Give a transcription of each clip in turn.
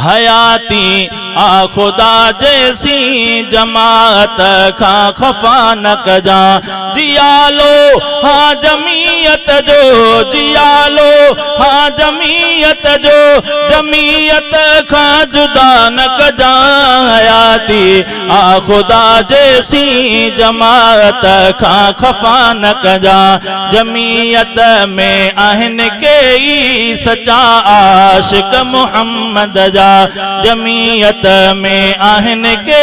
हयाती आ खुदा जैसी जमात खा खफा न कजा जियालो हाँ जमीयत जो जियालो हाँ जमीयत जो जमीयत खा जुदा न कजा हयाती आ खुदा जैसी जमात खा खफा न कजा जमीयत में आहन के सच्चा आशिक मोहम्मद जा जमीयत में आहन के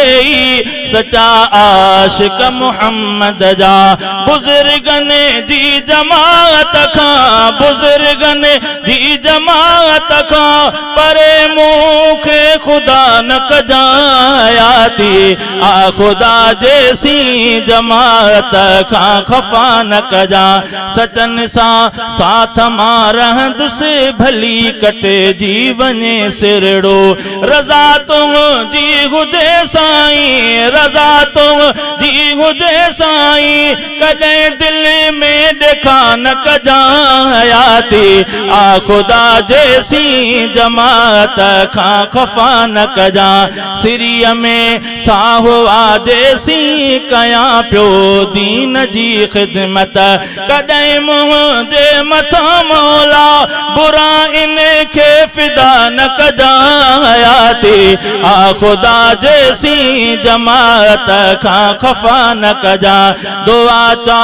सच्चा आशिक मोहम्मद जा बुजुर्गन जी जमात खां बुजुर्गन जी जमात खां परे मुखे खुदा न कजायाती आ खुदा जैसी जमात खां खफा न कजा सचन सा साथ मां रहंदुसि भली कटे जीवने सिरड़ो रज़ा तुम जी हुजे साईं रज़ा तुम जी हुजे साईं कॾहिं दिल में ॾेखा न कजायाती आ खुदा जैसी जमात खां खफा न कजा सिरीअ में साहो आ जैसी कयां पियो दीन जी ख़िदमत कॾहिं मुंहिंजे मथां मौला बुरा इन खे फिदा न कजायाती आ खुदा जैसी जमात खां खफा न कजा दुआ चा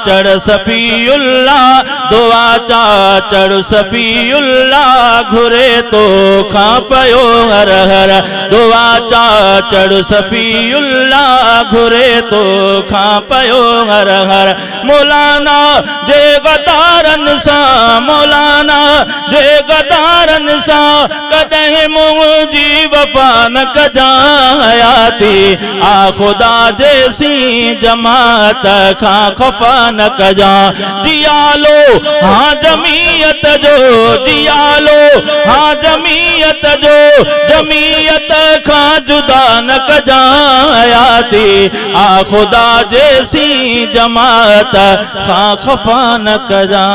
चढ़ सफ़ीउल्लाह दुआ चा चढ़ सफ़ीउल्लाह घुरे तो खां पयो हर हर दुआ चा चढ़ सफ़ीउल्लाह घुरे तो खां पयो हर हर मौलाना जे गदारन सा मौलाना जे गदारन सा कॾहिं मुंहिंजी वफ़ा न कजायाती आ खुदा जैसी जमात खां खफा न कजा जियालो हाँ जमीयत जो जियालो हाँ जमीयत जो जमीयत खां जुदा न कजायाती आ खुदा जैसी जमात खां खफा न कजा।